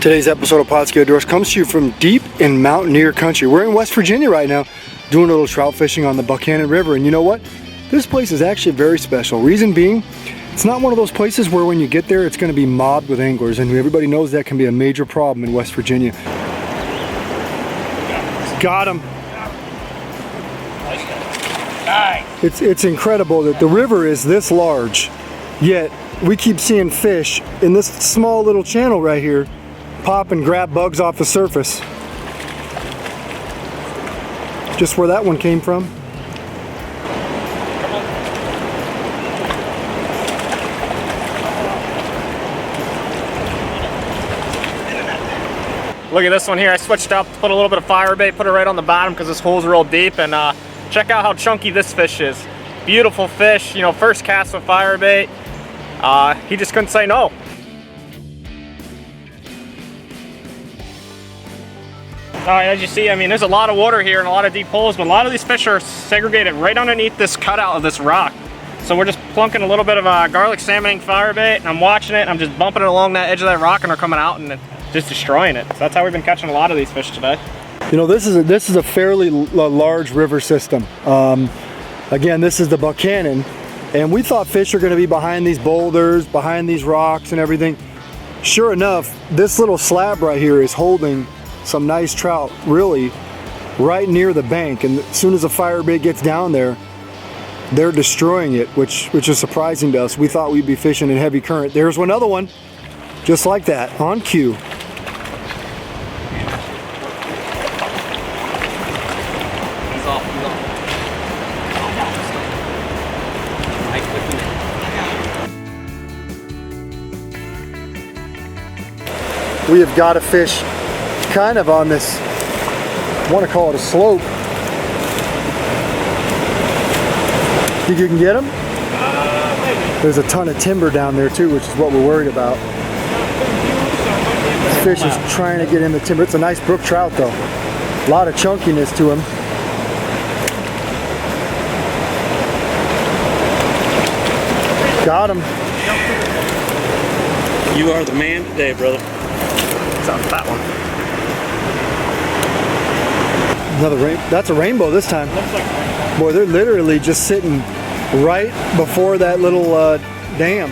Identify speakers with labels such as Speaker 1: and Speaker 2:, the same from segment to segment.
Speaker 1: Today's episode of Pautzke Outdoors comes to you from deep in mountaineer country. We're in West Virginia right now doing a little trout fishing on the Buckhannon River, and you know what? This place is actually very special. Reason being, it's not one of those places where when you get there it's going to be mobbed with anglers, and everybody knows that can be a major problem in West Virginia. Got him.
Speaker 2: Nice.
Speaker 1: It's incredible that the river is this large, yet we keep seeing fish in this small little channel right here pop and grab bugs off the surface. Just where that one came from.
Speaker 2: Look at this one here. I switched up, put a little bit of fire bait, put it right on the bottom because this hole's real deep, and check out how chunky this fish is. Beautiful fish, you know, first cast with fire bait. He just couldn't say no. Alright, as you see, I mean, there's a lot of water here and a lot of deep holes, but a lot of these fish are segregated right underneath this cutout of this rock. So we're just plunking a little bit of garlic salmoning fire bait, and I'm watching it, and I'm just bumping it along that edge of that rock, and they're coming out and just destroying it. So that's how we've been catching a lot of these fish today.
Speaker 1: You know, this is a fairly large river system. Again, this is the Buckhannon, and we thought fish are going to be behind these boulders, behind these rocks and everything. Sure enough, this little slab right here is holding some nice trout really right near the bank, and as soon as the fire bait gets down there, they're destroying it, which is surprising to us. We thought we'd be fishing in heavy current. There's another one just like that on cue. We have got a fish kind of on this, I want to call it a slope. Think you can get him? Maybe. There's a ton of timber down there too, which is what we're worried about. This fish is trying to get in the timber. It's a nice brook trout though. A lot of chunkiness to him. Got him.
Speaker 3: You are the man today, brother.
Speaker 2: It's on that one.
Speaker 1: That's a rainbow this time.
Speaker 2: Looks like a rainbow.
Speaker 1: Boy, they're literally just sitting right before that little dam.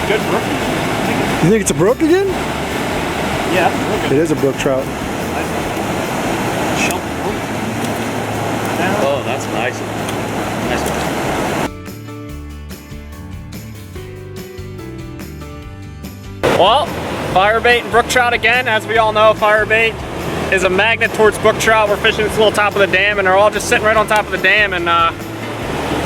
Speaker 2: Good brook.
Speaker 1: You think it's a brook again?
Speaker 2: Yeah, it's a brook.
Speaker 1: It is a brook trout.
Speaker 3: Oh, that's nice.
Speaker 2: Well, fire bait and brook trout again. As we all know, fire bait is a magnet towards brook trout. We're fishing this little top of the dam, and they're all just sitting right on top of the dam, and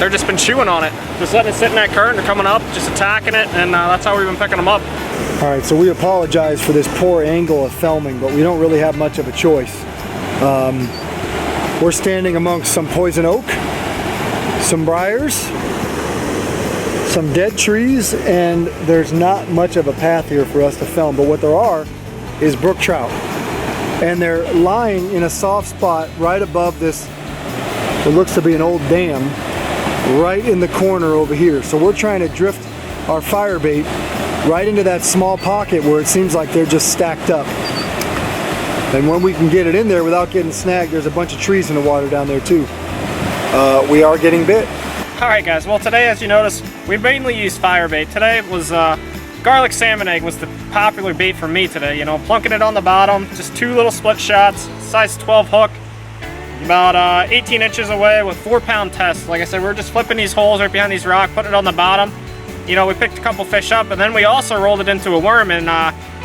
Speaker 2: they're just been chewing on it. Just letting it sit in that current, they're coming up, just attacking it, and that's how we've been picking them up.
Speaker 1: All right, so we apologize for this poor angle of filming, but we don't really have much of a choice. We're standing amongst some poison oak, some briars, some dead trees, and there's not much of a path here for us to film, but what there are is brook trout. And they're lying in a soft spot right above this, what looks to be an old dam, right in the corner over here. So we're trying to drift our fire bait right into that small pocket where it seems like they're just stacked up. And when we can get it in there without getting snagged, there's a bunch of trees in the water down there too. We are getting bit.
Speaker 2: Alright guys, well today, as you notice, we mainly used fire bait. Today was garlic salmon egg was the popular bait for me today. You know, plunking it on the bottom, just two little split shots, size 12 hook, about 18 inches away with 4-pound test. Like I said, we're just flipping these holes right behind these rocks, putting it on the bottom. You know, we picked a couple fish up, and then we also rolled it into a worm and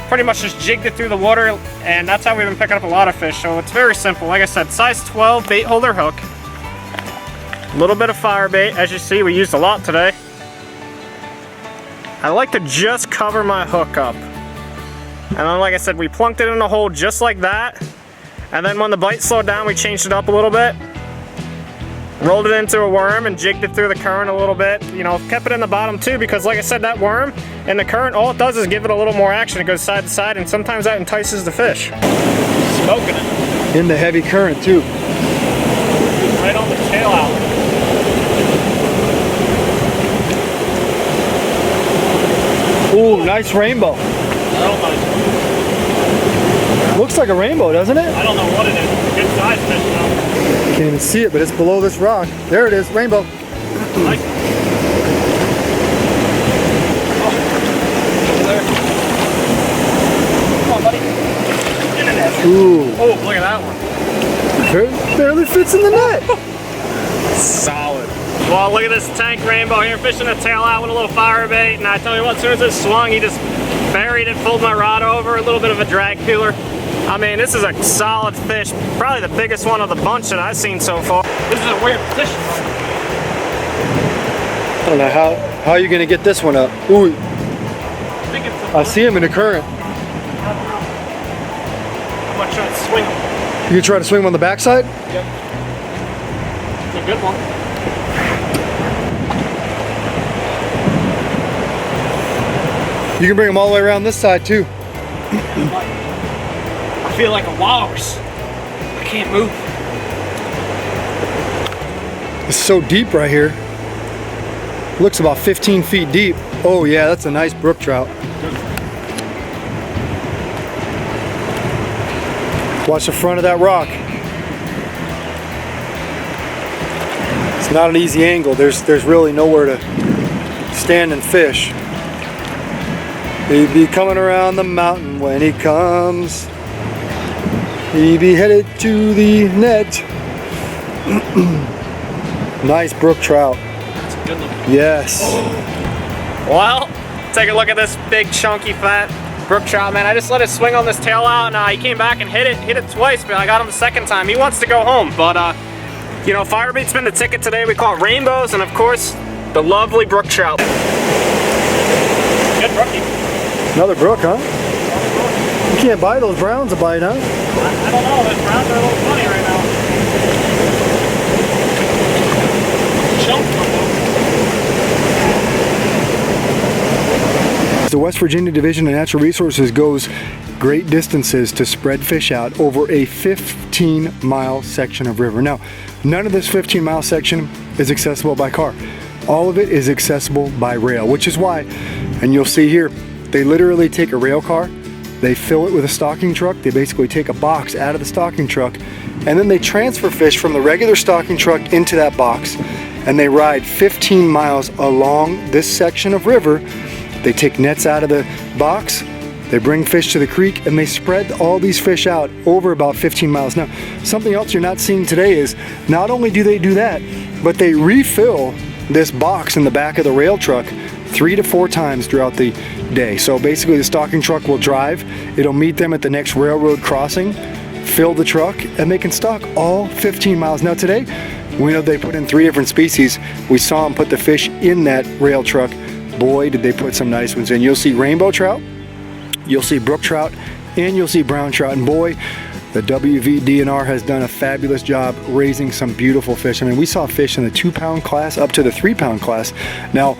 Speaker 2: pretty much just jigged it through the water, and that's how we've been picking up a lot of fish. So it's very simple. Like I said, size 12 bait holder hook, a little bit of fire bait. As you see, we used a lot today. I like to just cover my hook up. And then, like I said, we plunked it in a hole just like that. And then when the bite slowed down, we changed it up a little bit. Rolled it into a worm and jigged it through the current a little bit. You know, kept it in the bottom too, because like I said, that worm in the current, all it does is give it a little more action. It goes side to side, and sometimes that entices the fish. Smoking it.
Speaker 1: In the heavy current too.
Speaker 2: Right on the tail out.
Speaker 1: Ooh, nice rainbow.
Speaker 2: Real nice.
Speaker 1: Looks like a rainbow, doesn't it?
Speaker 2: I don't know what it is. It's a good size fish though.
Speaker 1: Can't even see it, but it's below this rock. There it is, rainbow.
Speaker 2: Nice. Oh, there. Come on, buddy. Get in there.
Speaker 1: Ooh,
Speaker 2: Oh, look at that one.
Speaker 1: barely fits in the net.
Speaker 2: Solid. Well, look at this tank rainbow here, fishing a tail out with a little fire bait, and I tell you what, as soon as it swung, he just buried it, pulled my rod over, a little bit of a drag peeler. I mean, this is a solid fish, probably the biggest one of the bunch that I've seen so far. This is a weird position.
Speaker 1: I don't know how you're gonna get this one up. Ooh,
Speaker 2: I think it's
Speaker 1: I see him in the current.
Speaker 2: I'm gonna try to swing him.
Speaker 1: You try to swing him on the backside?
Speaker 2: Yep. It's a good one.
Speaker 1: You can bring him all the way around this side too.
Speaker 2: I feel like a walrus. I can't move.
Speaker 1: It's so deep right here. Looks about 15 feet deep. Oh yeah, that's a nice brook trout. Watch the front of that rock. It's not an easy angle. There's really nowhere to stand and fish. He'd be coming around the mountain when he comes. He'd be headed to the net. Nice brook trout.
Speaker 2: That's a good one.
Speaker 1: Yes.
Speaker 2: Well, take a look at this big chunky fat brook trout, man. I just let it swing on this tail out, and he came back and hit it twice, but I got him the second time. He wants to go home, but you know, firebait's been the ticket today. We call it rainbows, and of course, the lovely brook trout. Good brookie.
Speaker 1: Another brook, huh? You can't buy those browns to bite, huh?
Speaker 2: I don't know, those browns are a little funny right now. Chunk
Speaker 1: The West Virginia Division of Natural Resources goes great distances to spread fish out over a 15-mile section of river. Now, none of this 15-mile section is accessible by car. All of it is accessible by rail, which is why, and you'll see here, they literally take a rail car, they fill it with a stocking truck, they basically take a box out of the stocking truck, and then they transfer fish from the regular stocking truck into that box, and they ride 15 miles along this section of river. They take nets out of the box, they bring fish to the creek, and they spread all these fish out over about 15 miles. Now, something else you're not seeing today is not only do they do that, but they refill this box in the back of the rail truck 3 to 4 times throughout the day. So basically the stocking truck will drive, it'll meet them at the next railroad crossing, fill the truck, and they can stock all 15 miles. Now today, we know they put in 3 different species. We saw them put the fish in that rail truck. Boy, did they put some nice ones in. You'll see rainbow trout, you'll see brook trout, and you'll see brown trout. And boy, the WVDNR has done a fabulous job raising some beautiful fish. I mean, we saw fish in the 2-pound class up to the 3-pound class. Now,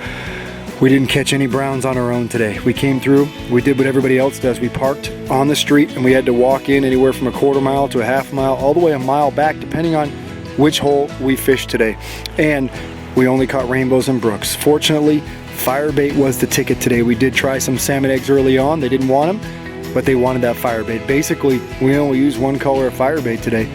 Speaker 1: we didn't catch any browns on our own today. We came through, we did what everybody else does. We parked on the street and we had to walk in anywhere from a quarter mile to a half mile, all the way a mile back, depending on which hole we fished today. And we only caught rainbows and brooks. Fortunately, firebait was the ticket today. We did try some salmon eggs early on. They didn't want them, but they wanted that firebait. Basically, we only used one color of firebait today.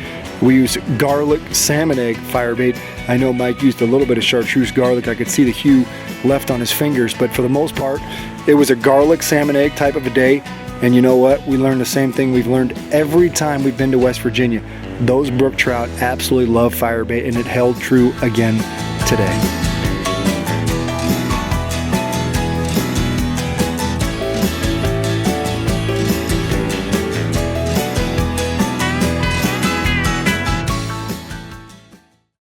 Speaker 1: We used garlic salmon egg firebait. I know Mike used a little bit of chartreuse garlic. I could see the hue left on his fingers, but for the most part, it was a garlic salmon egg type of a day. And you know what? We learned the same thing we've learned every time we've been to West Virginia. Those brook trout absolutely love firebait, and it held true again today.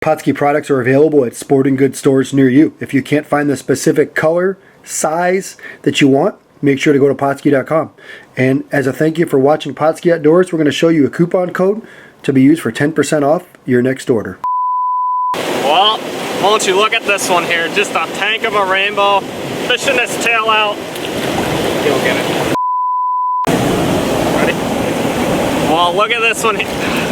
Speaker 1: Pautzke products are available at sporting goods stores near you. If you can't find the specific color, size that you want, make sure to go to Pautzke.com. And as a thank you for watching Pautzke Outdoors, we're going to show you a coupon code to be used for 10% off your next order.
Speaker 2: Well, won't you look at this one here? Just a tank of a rainbow, fishing this tail out. You'll get it. Ready? Well, look at this one here.